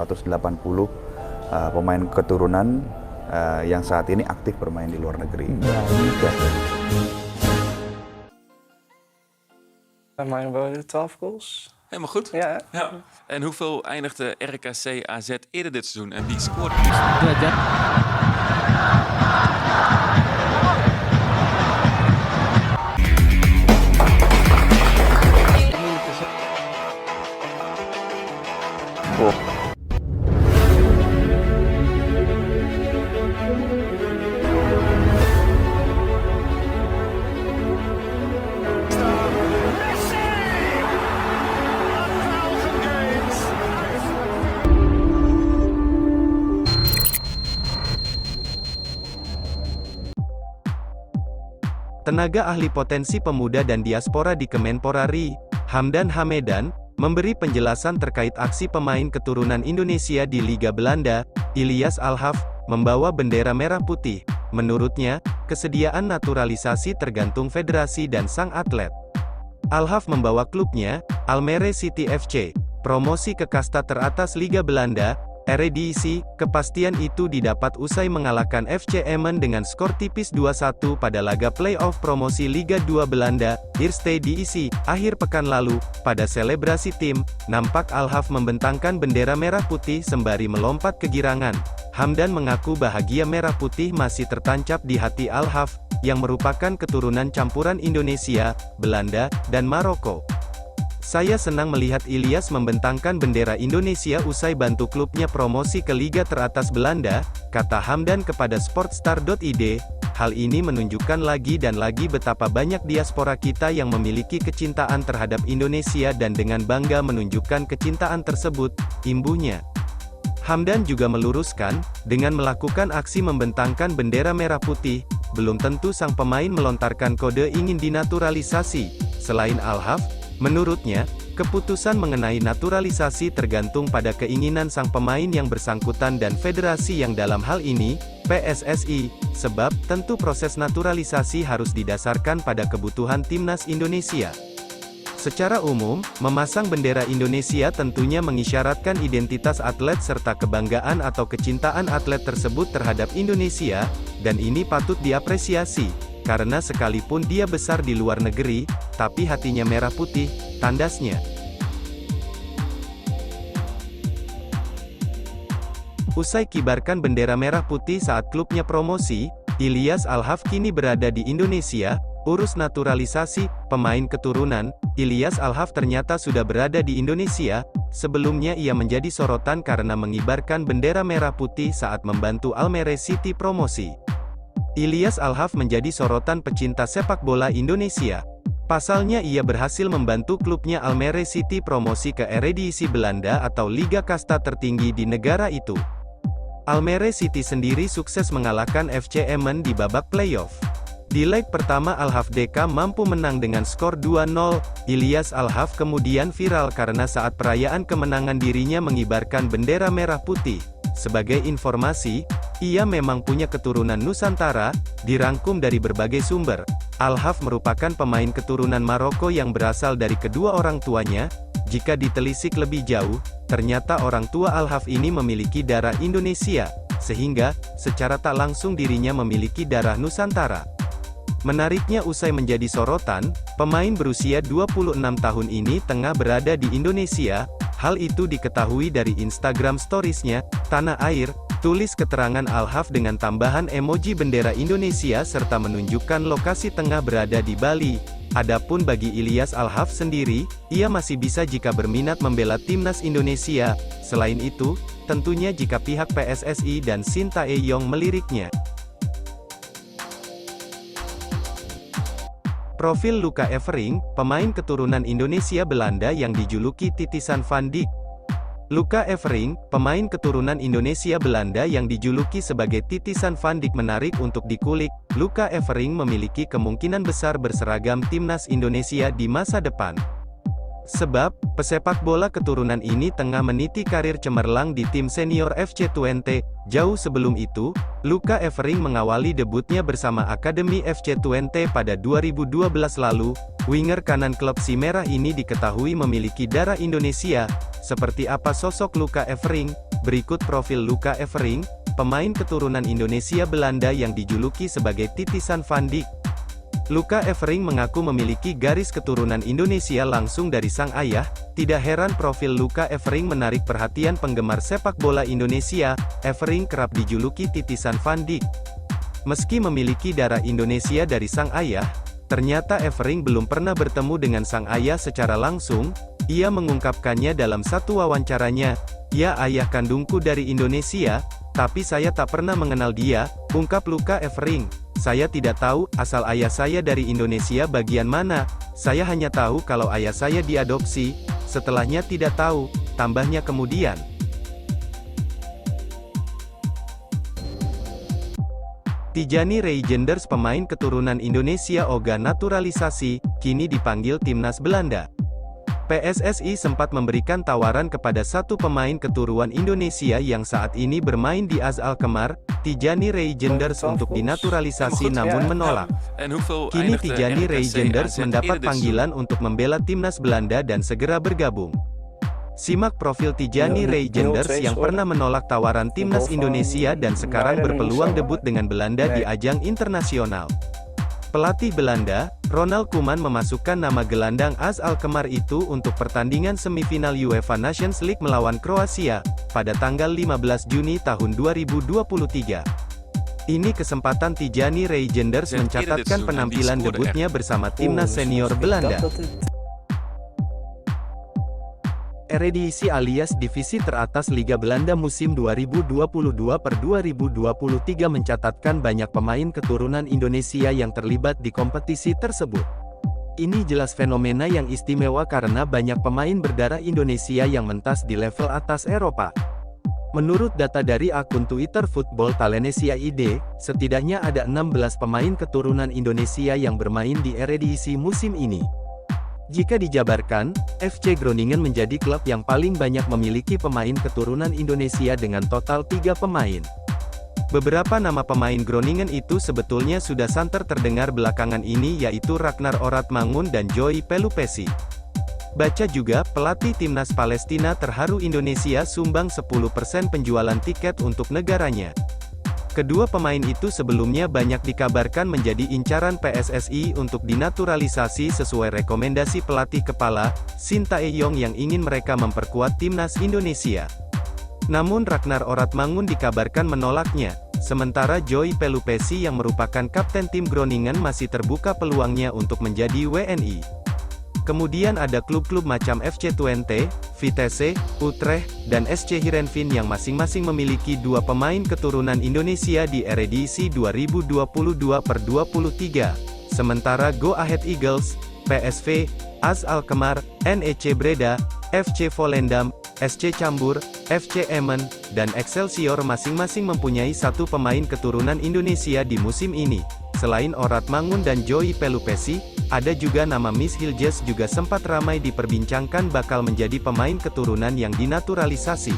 180 pemain keturunan yang saat ini aktif bermain di luar negeri. Mijn wel 12 goals. Helemaal goed. Ja. Ja. En hoeveel eindigde RKC AZ eerder dit seizoen en wie scoorde nu? Tenaga ahli potensi pemuda dan diaspora di Kemenpora RI, Hamdan Hamedan, memberi penjelasan terkait aksi pemain keturunan Indonesia di Liga Belanda, Ilyas Alhaf, membawa bendera merah putih. Menurutnya, kesediaan naturalisasi tergantung federasi dan sang atlet. Alhaf membawa klubnya, Almere City FC, promosi ke kasta teratas Liga Belanda, Eredivisie. Kepastian itu didapat usai mengalahkan FC Emmen dengan skor tipis 2-1 pada laga play-off promosi Liga 2 Belanda, Eerste Divisie, akhir pekan lalu. Pada selebrasi tim, nampak Alhaf membentangkan bendera merah putih sembari melompat kegirangan. Hamdan mengaku bahagia merah putih masih tertancap di hati Alhaf, yang merupakan keturunan campuran Indonesia, Belanda, dan Maroko. Saya senang melihat Ilyas membentangkan bendera Indonesia usai bantu klubnya promosi ke Liga teratas Belanda, kata Hamdan kepada Sportstar.id. Hal ini menunjukkan lagi dan lagi betapa banyak diaspora kita yang memiliki kecintaan terhadap Indonesia dan dengan bangga menunjukkan kecintaan tersebut, imbuhnya. Hamdan juga meluruskan, dengan melakukan aksi membentangkan bendera merah putih, belum tentu sang pemain melontarkan kode ingin dinaturalisasi. Selain Alhaf, menurutnya, keputusan mengenai naturalisasi tergantung pada keinginan sang pemain yang bersangkutan dan federasi yang dalam hal ini, PSSI, sebab tentu proses naturalisasi harus didasarkan pada kebutuhan timnas Indonesia. Secara umum, memasang bendera Indonesia tentunya mengisyaratkan identitas atlet serta kebanggaan atau kecintaan atlet tersebut terhadap Indonesia, dan ini patut diapresiasi. Karena sekalipun dia besar di luar negeri, tapi hatinya merah putih, tandasnya. Usai kibarkan bendera merah putih saat klubnya promosi, Ilyas Alhaf kini berada di Indonesia, urus naturalisasi, pemain keturunan. Ilyas Alhaf ternyata sudah berada di Indonesia, sebelumnya ia menjadi sorotan karena mengibarkan bendera merah putih saat membantu Almere City promosi. Ilyas Alhaf menjadi sorotan pecinta sepak bola Indonesia. Pasalnya ia berhasil membantu klubnya Almere City promosi ke Eredivisie Belanda atau liga kasta tertinggi di negara itu. Almere City sendiri sukses mengalahkan FC Emmen di babak playoff. Di leg pertama Alhaf DK mampu menang dengan skor 2-0. Ilyas Alhaf kemudian viral karena saat perayaan kemenangan dirinya mengibarkan bendera merah putih. Sebagai informasi, ia memang punya keturunan Nusantara, dirangkum dari berbagai sumber. Alhaf merupakan pemain keturunan Maroko yang berasal dari kedua orang tuanya. Jika ditelisik lebih jauh, ternyata orang tua Alhaf ini memiliki darah Indonesia, sehingga, secara tak langsung dirinya memiliki darah Nusantara. Menariknya usai menjadi sorotan, pemain berusia 26 tahun ini tengah berada di Indonesia. Hal itu diketahui dari Instagram Stories-nya, Tanah Air, tulis keterangan Alhaf dengan tambahan emoji bendera Indonesia serta menunjukkan lokasi tengah berada di Bali. Adapun bagi Ilyas Alhaf sendiri, ia masih bisa jika berminat membela timnas Indonesia. Selain itu, tentunya jika pihak PSSI dan Sintayong meliriknya. Profil Luca Evering, pemain keturunan Indonesia Belanda yang dijuluki Titisan Van Dijk. Luca Evering, pemain keturunan Indonesia Belanda yang dijuluki sebagai Titisan Van Dijk menarik untuk dikulik. Luca Evering memiliki kemungkinan besar berseragam timnas Indonesia di masa depan. Sebab, pesepak bola keturunan ini tengah meniti karir cemerlang di tim senior FC Twente. Jauh sebelum itu, Luca Evering mengawali debutnya bersama Akademi FC Twente pada 2012 lalu. Winger kanan klub si merah ini diketahui memiliki darah Indonesia. Seperti apa sosok Luca Evering? Berikut profil Luca Evering, pemain keturunan Indonesia Belanda yang dijuluki sebagai titisan Van Dijk. Luca Evering mengaku memiliki garis keturunan Indonesia langsung dari sang ayah. Tidak heran profil Luca Evering menarik perhatian penggemar sepak bola Indonesia. Evering kerap dijuluki titisan Van Dijk. Meski memiliki darah Indonesia dari sang ayah, ternyata Evering belum pernah bertemu dengan sang ayah secara langsung. Ia mengungkapkannya dalam satu wawancaranya, "Ya, ayah kandungku dari Indonesia, tapi saya tak pernah mengenal dia," ungkap Luca Evering. "Saya tidak tahu asal ayah saya dari Indonesia bagian mana. Saya hanya tahu kalau ayah saya diadopsi, setelahnya tidak tahu," tambahnya kemudian. Tijani Reijenders, pemain keturunan Indonesia Oga naturalisasi, kini dipanggil timnas Belanda. PSSI sempat memberikan tawaran kepada satu pemain keturunan Indonesia yang saat ini bermain di AZ Alkmaar, Tijani Reijenders, untuk dinaturalisasi namun menolak. Kini Tijani Reijenders mendapat panggilan untuk membela timnas Belanda dan segera bergabung. Simak profil Tijani Reijenders yang pernah menolak tawaran timnas Indonesia dan sekarang berpeluang debut dengan Belanda di ajang internasional. Pelatih Belanda, Ronald Koeman, memasukkan nama gelandang AZ Alkmaar itu untuk pertandingan semifinal UEFA Nations League melawan Kroasia, pada tanggal 15 Juni tahun 2023. Ini kesempatan Tijani Reijenders mencatatkan penampilan debutnya bersama timnas senior Belanda. Eredivisie alias divisi teratas Liga Belanda musim 2022/2023 mencatatkan banyak pemain keturunan Indonesia yang terlibat di kompetisi tersebut. Ini jelas fenomena yang istimewa karena banyak pemain berdarah Indonesia yang mentas di level atas Eropa. Menurut data dari akun Twitter Football Talanesia ID, setidaknya ada 16 pemain keturunan Indonesia yang bermain di Eredivisie musim ini. Jika dijabarkan, FC Groningen menjadi klub yang paling banyak memiliki pemain keturunan Indonesia dengan total 3 pemain. Beberapa nama pemain Groningen itu sebetulnya sudah santer terdengar belakangan ini, yaitu Ragnar Oratmangun dan Joey Pelupesi. Baca juga, pelatih timnas Palestina terharu Indonesia sumbang 10% penjualan tiket untuk negaranya. Kedua pemain itu sebelumnya banyak dikabarkan menjadi incaran PSSI untuk dinaturalisasi sesuai rekomendasi pelatih kepala, Shin Tae-yong, yang ingin mereka memperkuat timnas Indonesia. Namun Ragnar Oratmangun dikabarkan menolaknya, sementara Joey Pelupesi yang merupakan kapten tim Groningen masih terbuka peluangnya untuk menjadi WNI. Kemudian ada klub-klub macam FC Twente, Vitesse, Utrecht, dan SC Heerenveen yang masing-masing memiliki 2 pemain keturunan Indonesia di Eredivisie 2022/23. Sementara Go Ahead Eagles, PSV, AZ Alkmaar, NEC Breda, FC Volendam, SC Cambuur, FC Emmen, dan Excelsior masing-masing mempunyai 1 pemain keturunan Indonesia di musim ini. Selain Oratmangun dan Joey Pelupesi, ada juga nama Miss Hiljes juga sempat ramai diperbincangkan bakal menjadi pemain keturunan yang dinaturalisasi.